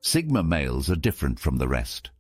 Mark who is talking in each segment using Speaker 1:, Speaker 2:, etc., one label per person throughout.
Speaker 1: Sigma males are different from the rest.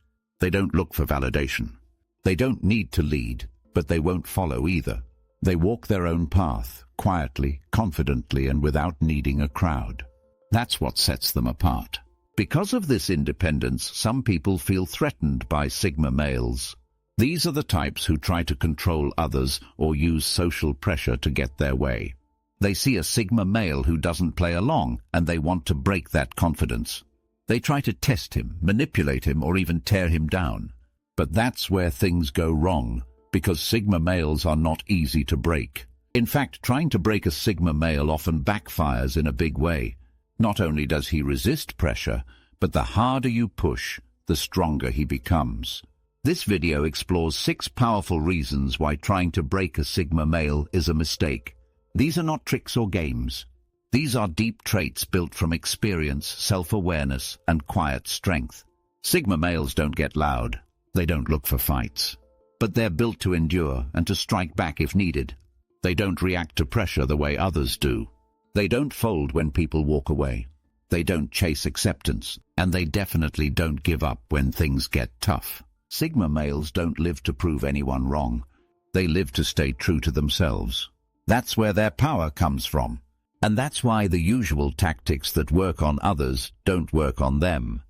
Speaker 1: They don't look for validation. They don't need to lead, but they won't follow either. They walk their own path, quietly, confidently, and without needing a crowd. That's what sets them apart. Because of this independence, some people feel threatened by Sigma males. These are the types who try to control others or use social pressure to get their way. They see a Sigma male who doesn't play along, and they want to break that confidence. They try to test him, manipulate him, or even tear him down. But that's where things go wrong, because Sigma males are not easy to break. In fact, trying to break a Sigma male often backfires in a big way. Not only does he resist pressure, but the harder you push, the stronger he becomes. This video explores 6 powerful reasons why trying to break a Sigma male is a mistake. These are not tricks or games. These are deep traits built from experience, self-awareness, and quiet strength. Sigma males don't get loud. They don't look for fights. But they're built to endure and to strike back if needed. They don't react to pressure the way others do. They don't fold when people walk away. They don't chase acceptance, and they definitely don't give up when things get tough. Sigma males don't live to prove anyone wrong. They live to stay true to themselves. That's where their power comes from. And that's why the usual tactics that work on others don't work on them.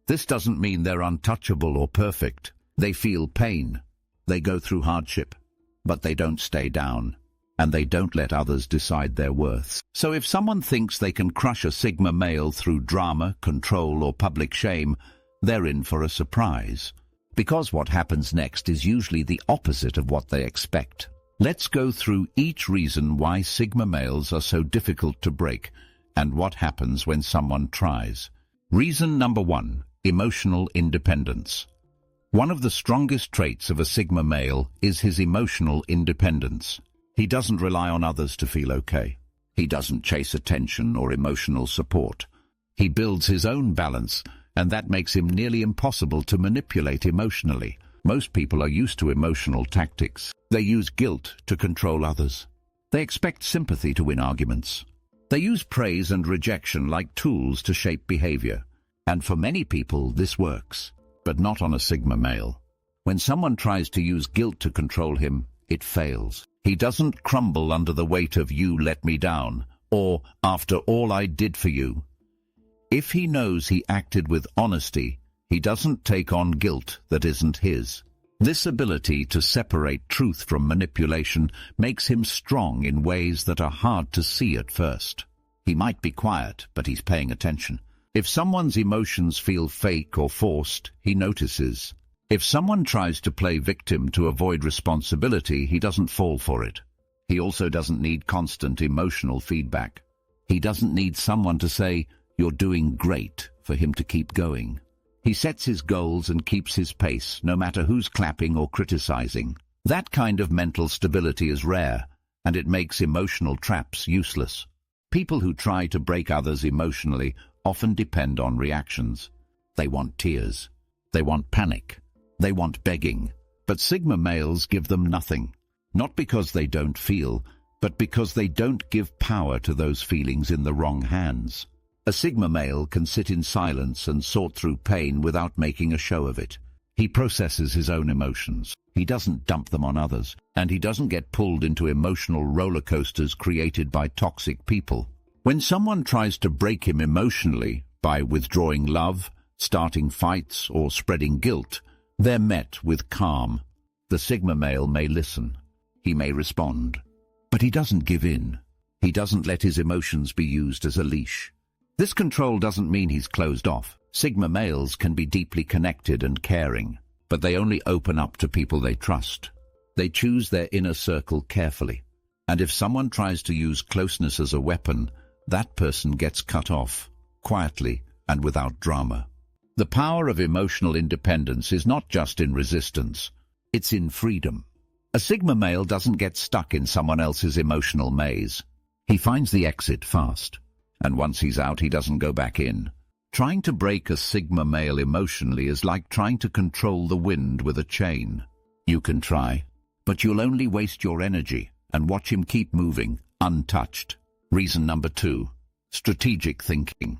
Speaker 1: This doesn't mean they're untouchable or perfect. They feel pain. They go through hardship. But they don't stay down. And they don't let others decide their worth. So if someone thinks they can crush a Sigma male through drama, control, or public shame, they're in for a surprise. Because what happens next is usually the opposite of what they expect. Let's go through each reason why Sigma males are so difficult to break, and what happens when someone tries. Reason number 1, emotional independence. One of the strongest traits of a Sigma male is his emotional independence. He doesn't rely on others to feel okay. He doesn't chase attention or emotional support. He builds his own balance, and that makes him nearly impossible to manipulate emotionally. Most people are used to emotional tactics. They use guilt to control others. They expect sympathy to win arguments. They use praise and rejection like tools to shape behavior. And for many people, this works, but not on a Sigma male. When someone tries to use guilt to control him, it fails. He doesn't crumble under the weight of "you let me down," or "after all I did for you." If he knows he acted with honesty, he doesn't take on guilt that isn't his. This ability to separate truth from manipulation makes him strong in ways that are hard to see at first. He might be quiet, but he's paying attention. If someone's emotions feel fake or forced, he notices. If someone tries to play victim to avoid responsibility, he doesn't fall for it. He also doesn't need constant emotional feedback. He doesn't need someone to say, "You're doing great," for him to keep going. He sets his goals and keeps his pace, no matter who's clapping or criticizing. That kind of mental stability is rare, and it makes emotional traps useless. People who try to break others emotionally often depend on reactions. They want tears. They want panic. They want begging. But Sigma males give them nothing. Not because they don't feel, but because they don't give power to those feelings in the wrong hands. A Sigma male can sit in silence and sort through pain without making a show of it. He processes his own emotions. He doesn't dump them on others, and he doesn't get pulled into emotional roller coasters created by toxic people. When someone tries to break him emotionally by withdrawing love, starting fights, or spreading guilt, they're met with calm. The Sigma male may listen. He may respond. But he doesn't give in. He doesn't let his emotions be used as a leash. This control doesn't mean he's closed off. Sigma males can be deeply connected and caring, but they only open up to people they trust. They choose their inner circle carefully. And if someone tries to use closeness as a weapon, that person gets cut off, quietly and without drama. The power of emotional independence is not just in resistance, it's in freedom. A Sigma male doesn't get stuck in someone else's emotional maze. He finds the exit fast, and once he's out, he doesn't go back in. Trying to break a Sigma male emotionally is like trying to control the wind with a chain. You can try, but you'll only waste your energy and watch him keep moving, untouched. Reason number 2, strategic thinking.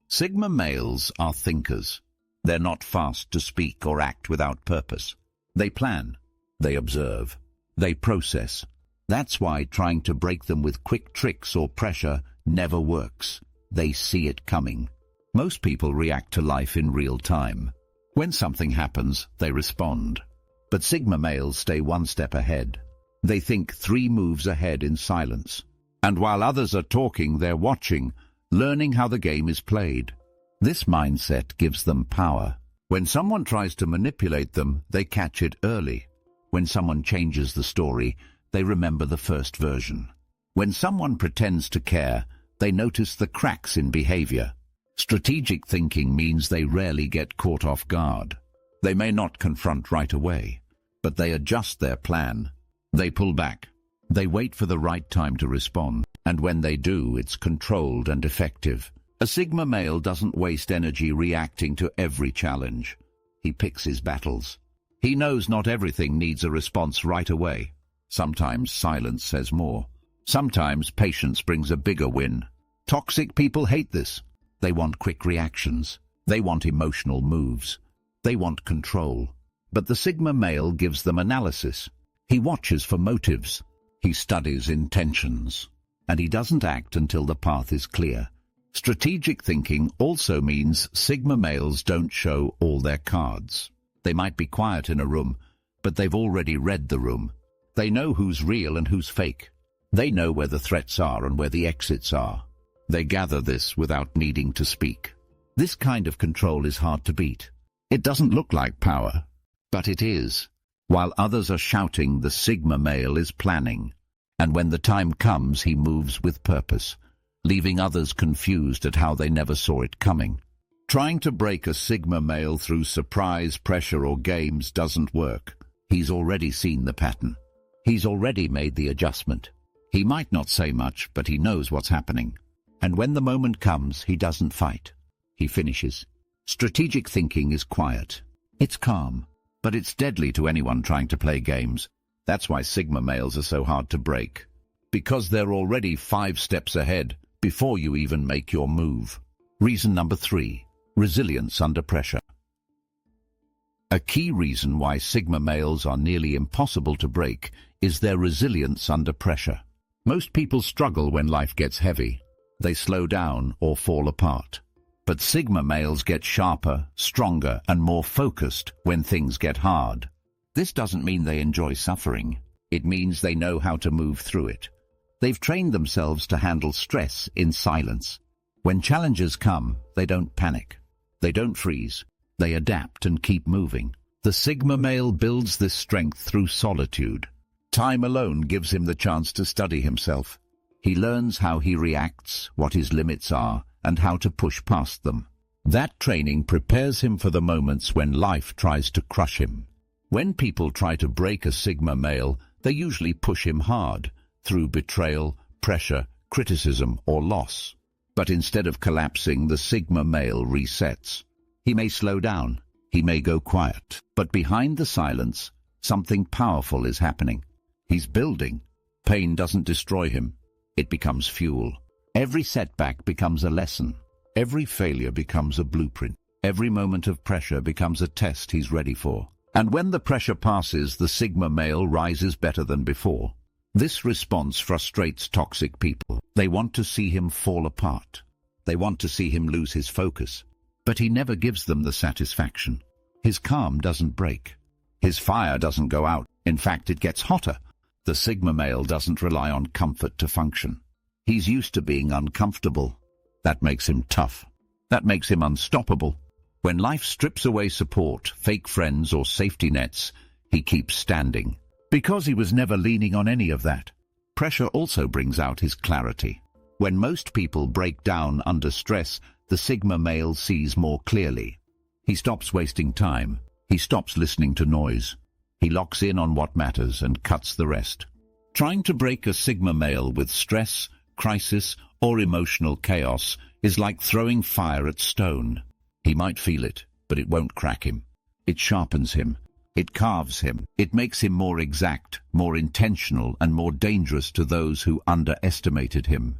Speaker 1: Sigma males are thinkers. They're not fast to speak or act without purpose. They plan, they observe, they process. That's why trying to break them with quick tricks or pressure never works. They see it coming. Most people react to life in real time. When something happens, they respond. But Sigma males stay one step ahead. They think 3 moves ahead in silence. And while others are talking, they're watching, learning how the game is played. This mindset gives them power. When someone tries to manipulate them, they catch it early. When someone changes the story, they remember the first version. When someone pretends to care, they notice the cracks in behavior. Strategic thinking means they rarely get caught off guard. They may not confront right away, but they adjust their plan. They pull back. They wait for the right time to respond, and when they do, it's controlled and effective. A Sigma male doesn't waste energy reacting to every challenge. He picks his battles. He knows not everything needs a response right away. Sometimes silence says more. Sometimes patience brings a bigger win. Toxic people hate this. They want quick reactions. They want emotional moves. They want control. But the Sigma male gives them analysis. He watches for motives. He studies intentions. And he doesn't act until the path is clear. Strategic thinking also means Sigma males don't show all their cards. They might be quiet in a room, but they've already read the room. They know who's real and who's fake. They know where the threats are and where the exits are. They gather this without needing to speak. This kind of control is hard to beat. It doesn't look like power, but it is. While others are shouting, the Sigma male is planning. And when the time comes, he moves with purpose, leaving others confused at how they never saw it coming. Trying to break a Sigma male through surprise, pressure, or games doesn't work. He's already seen the pattern. He's already made the adjustment. He might not say much, but he knows what's happening. And when the moment comes, he doesn't fight. He finishes. Strategic thinking is quiet. It's calm, but it's deadly to anyone trying to play games. That's why Sigma males are so hard to break. Because they're already 5 steps ahead before you even make your move. Reason number 3. Resilience under pressure. A key reason why Sigma males are nearly impossible to break is their resilience under pressure. Most people struggle when life gets heavy. They slow down or fall apart. But Sigma males get sharper, stronger, and more focused when things get hard. This doesn't mean they enjoy suffering. It means they know how to move through it. They've trained themselves to handle stress in silence. When challenges come, they don't panic. They don't freeze. They adapt and keep moving. The Sigma male builds this strength through solitude. Time alone gives him the chance to study himself. He learns how he reacts, what his limits are, and how to push past them. That training prepares him for the moments when life tries to crush him. When people try to break a Sigma male, they usually push him hard, through betrayal, pressure, criticism, or loss. But instead of collapsing, the Sigma male resets. He may slow down, he may go quiet, but behind the silence, something powerful is happening. He's building. Pain doesn't destroy him. It becomes fuel. Every setback becomes a lesson. Every failure becomes a blueprint. Every moment of pressure becomes a test he's ready for. And when the pressure passes, the Sigma male rises better than before. This response frustrates toxic people. They want to see him fall apart. They want to see him lose his focus. But he never gives them the satisfaction. His calm doesn't break. His fire doesn't go out. In fact, it gets hotter. The Sigma male doesn't rely on comfort to function. He's used to being uncomfortable. That makes him tough. That makes him unstoppable. When life strips away support, fake friends, or safety nets, he keeps standing. Because he was never leaning on any of that. Pressure also brings out his clarity. When most people break down under stress, the Sigma male sees more clearly. He stops wasting time. He stops listening to noise. He locks in on what matters and cuts the rest. Trying to break a Sigma male with stress, crisis, or emotional chaos is like throwing fire at stone. He might feel it, but it won't crack him. It sharpens him. It carves him. It makes him more exact, more intentional, and more dangerous to those who underestimated him.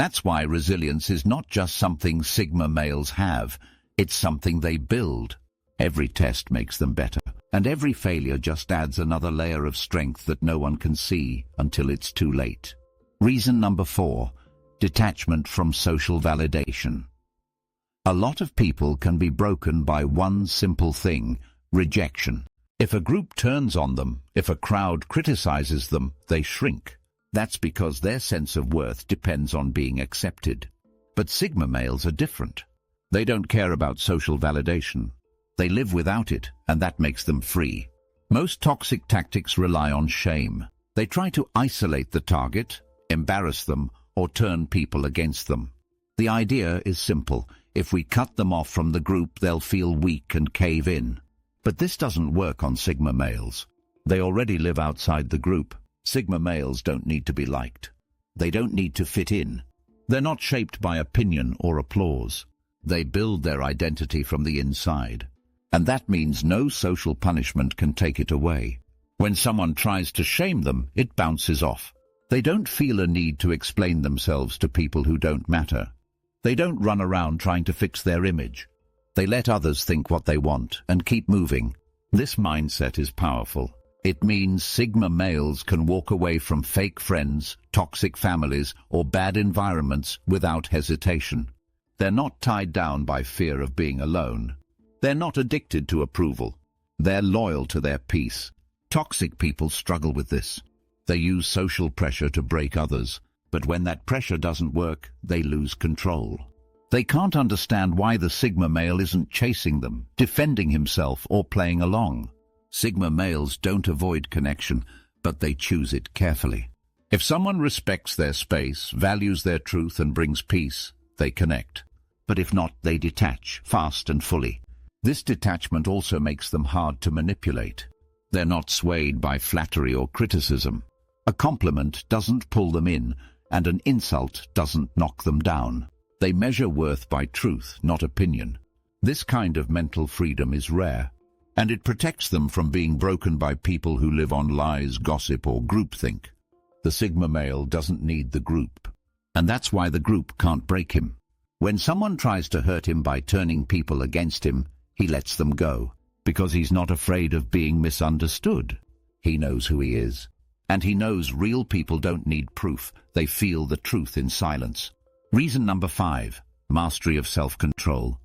Speaker 1: That's why resilience is not just something Sigma males have, it's something they build. Every test makes them better, and every failure just adds another layer of strength that no one can see until it's too late. Reason number 4, detachment from social validation. A lot of people can be broken by one simple thing: rejection. If a group turns on them, if a crowd criticizes them, they shrink. That's because their sense of worth depends on being accepted. But Sigma males are different. They don't care about social validation. They live without it, and that makes them free. Most toxic tactics rely on shame. They try to isolate the target, embarrass them, or turn people against them. The idea is simple. If we cut them off from the group, they'll feel weak and cave in. But this doesn't work on Sigma males. They already live outside the group. Sigma males don't need to be liked. They don't need to fit in. They're not shaped by opinion or applause. They build their identity from the inside. And that means no social punishment can take it away. When someone tries to shame them, it bounces off. They don't feel a need to explain themselves to people who don't matter. They don't run around trying to fix their image. They let others think what they want and keep moving. This mindset is powerful. It means Sigma males can walk away from fake friends, toxic families, or bad environments without hesitation. They're not tied down by fear of being alone. They're not addicted to approval. They're loyal to their peace. Toxic people struggle with this. They use social pressure to break others, but when that pressure doesn't work, they lose control. They can't understand why the Sigma male isn't chasing them, defending himself, or playing along. Sigma males don't avoid connection, but they choose it carefully. If someone respects their space, values their truth, and brings peace, they connect. But if not, they detach, fast and fully. This detachment also makes them hard to manipulate. They're not swayed by flattery or criticism. A compliment doesn't pull them in, and an insult doesn't knock them down. They measure worth by truth, not opinion. This kind of mental freedom is rare, and it protects them from being broken by people who live on lies, gossip, or groupthink. The Sigma male doesn't need the group, and that's why the group can't break him. When someone tries to hurt him by turning people against him, he lets them go, because he's not afraid of being misunderstood. He knows who he is, and he knows real people don't need proof. They feel the truth in silence. Reason number 5, mastery of self-control.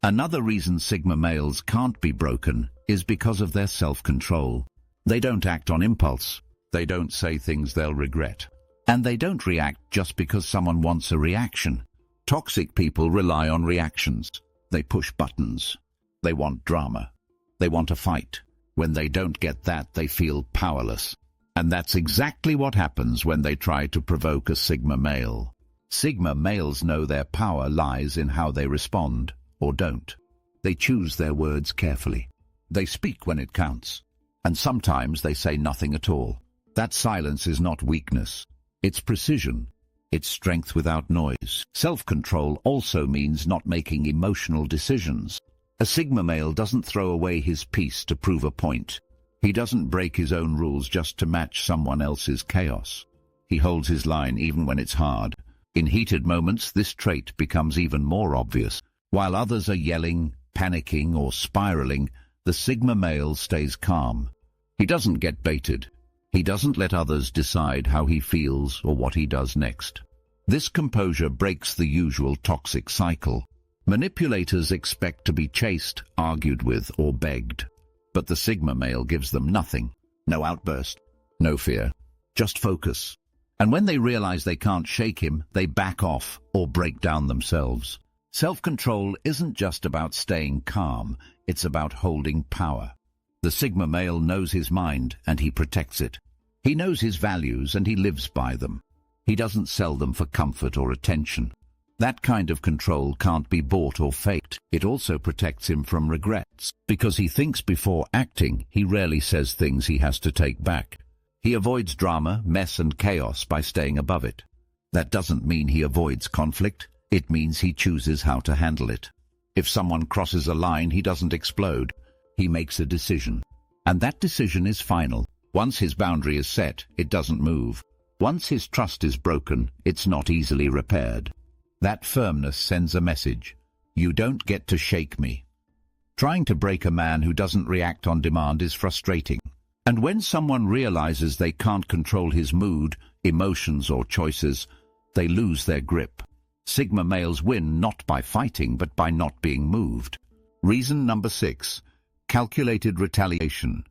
Speaker 1: Another reason Sigma males can't be broken is because of their self-control. They don't act on impulse. They don't say things they'll regret. And they don't react just because someone wants a reaction. Toxic people rely on reactions. They push buttons. They want drama. They want a fight. When they don't get that, they feel powerless. And that's exactly what happens when they try to provoke a Sigma male. Sigma males know their power lies in how they respond, or don't. They choose their words carefully. They speak when it counts. And sometimes they say nothing at all. That silence is not weakness. It's precision. It's strength without noise. Self-control also means not making emotional decisions. A Sigma male doesn't throw away his peace to prove a point. He doesn't break his own rules just to match someone else's chaos. He holds his line even when it's hard. In heated moments, this trait becomes even more obvious. While others are yelling, panicking, or spiraling, the Sigma male stays calm. He doesn't get baited. He doesn't let others decide how he feels or what he does next. This composure breaks the usual toxic cycle. Manipulators expect to be chased, argued with, or begged. But the Sigma male gives them nothing. No outburst, no fear, just focus. And when they realize they can't shake him, they back off or break down themselves. Self-control isn't just about staying calm, it's about holding power. The Sigma male knows his mind and he protects it. He knows his values and he lives by them. He doesn't sell them for comfort or attention. That kind of control can't be bought or faked. It also protects him from regrets. Because he thinks before acting, he rarely says things he has to take back. He avoids drama, mess, and chaos by staying above it. That doesn't mean he avoids conflict. It means he chooses how to handle it. If someone crosses a line, he doesn't explode. He makes a decision. And that decision is final. Once his boundary is set, it doesn't move. Once his trust is broken, it's not easily repaired. That firmness sends a message. You don't get to shake me. Trying to break a man who doesn't react on demand is frustrating. And when someone realizes they can't control his mood, emotions or choices, they lose their grip. Sigma males win not by fighting but by not being moved. Reason number 6. Calculated retaliation.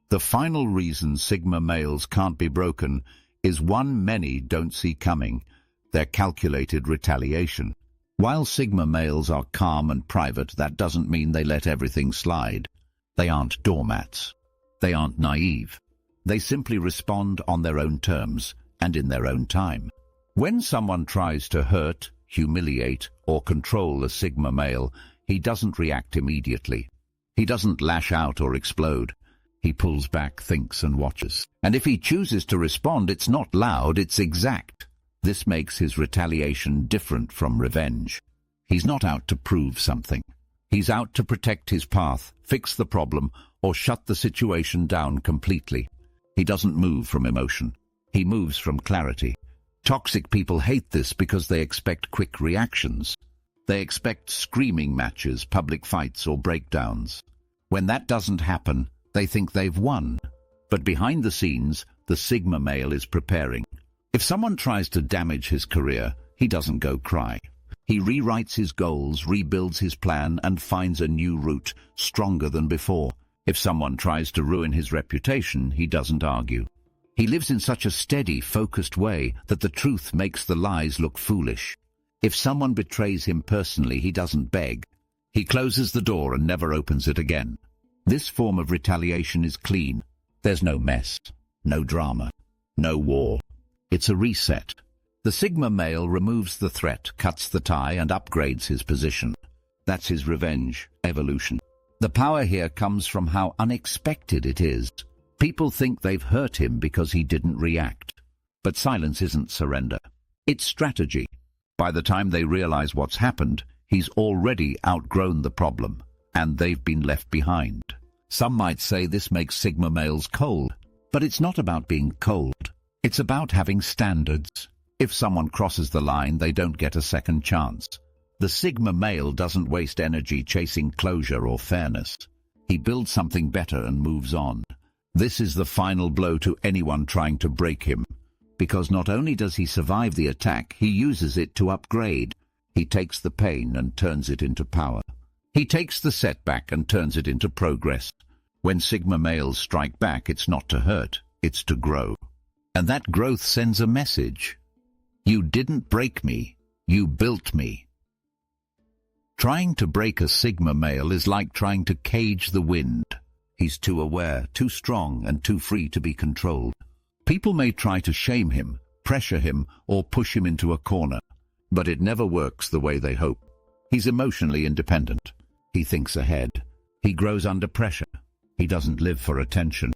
Speaker 1: The final reason Sigma males can't be broken is one many don't see coming: their calculated retaliation. While Sigma males are calm and private, that doesn't mean they let everything slide. They aren't doormats. They aren't naive. They simply respond on their own terms and in their own time. When someone tries to hurt, humiliate, or control a Sigma male, he doesn't react immediately. He doesn't lash out or explode. He pulls back, thinks, and watches. And if he chooses to respond, it's not loud, it's exact. This makes his retaliation different from revenge. He's not out to prove something. He's out to protect his path, fix the problem, or shut the situation down completely. He doesn't move from emotion. He moves from clarity. Toxic people hate this because they expect quick reactions. They expect screaming matches, public fights, or breakdowns. When that doesn't happen, they think they've won. But behind the scenes, the Sigma male is preparing. If someone tries to damage his career, he doesn't go cry. He rewrites his goals, rebuilds his plan, and finds a new route, stronger than before. If someone tries to ruin his reputation, he doesn't argue. He lives in such a steady, focused way that the truth makes the lies look foolish. If someone betrays him personally, he doesn't beg. He closes the door and never opens it again. This form of retaliation is clean. There's no mess, no drama, no war. It's a reset. The Sigma male removes the threat, cuts the tie, and upgrades his position. That's his revenge, evolution. The power here comes from how unexpected it is. People think they've hurt him because he didn't react. But silence isn't surrender. It's strategy. By the time they realize what's happened, he's already outgrown the problem, and they've been left behind. Some might say this makes Sigma males cold, but it's not about being cold. It's about having standards. If someone crosses the line, they don't get a second chance. The Sigma male doesn't waste energy chasing closure or fairness. He builds something better and moves on. This is the final blow to anyone trying to break him, because not only does he survive the attack, he uses it to upgrade. He takes the pain and turns it into power. He takes the setback and turns it into progress. When Sigma males strike back, it's not to hurt, it's to grow. And that growth sends a message. You didn't break me, you built me. Trying to break a Sigma male is like trying to cage the wind. He's too aware, too strong, and too free to be controlled. People may try to shame him, pressure him, or push him into a corner, but it never works the way they hope. He's emotionally independent. He thinks ahead. He grows under pressure. He doesn't live for attention.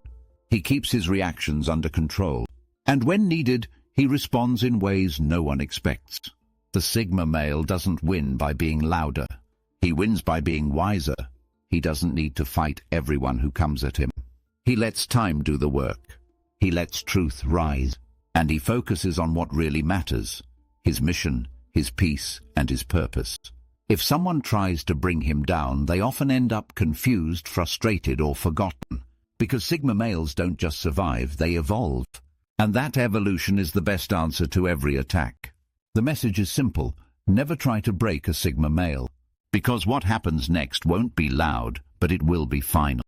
Speaker 1: He keeps his reactions under control. And when needed, he responds in ways no one expects. The Sigma male doesn't win by being louder. He wins by being wiser. He doesn't need to fight everyone who comes at him. He lets time do the work. He lets truth rise. And he focuses on what really matters: his mission, his peace, and his purpose. If someone tries to bring him down, they often end up confused, frustrated, or forgotten. Because Sigma males don't just survive, they evolve. And that evolution is the best answer to every attack. The message is simple: never try to break a Sigma male. Because what happens next won't be loud, but it will be final.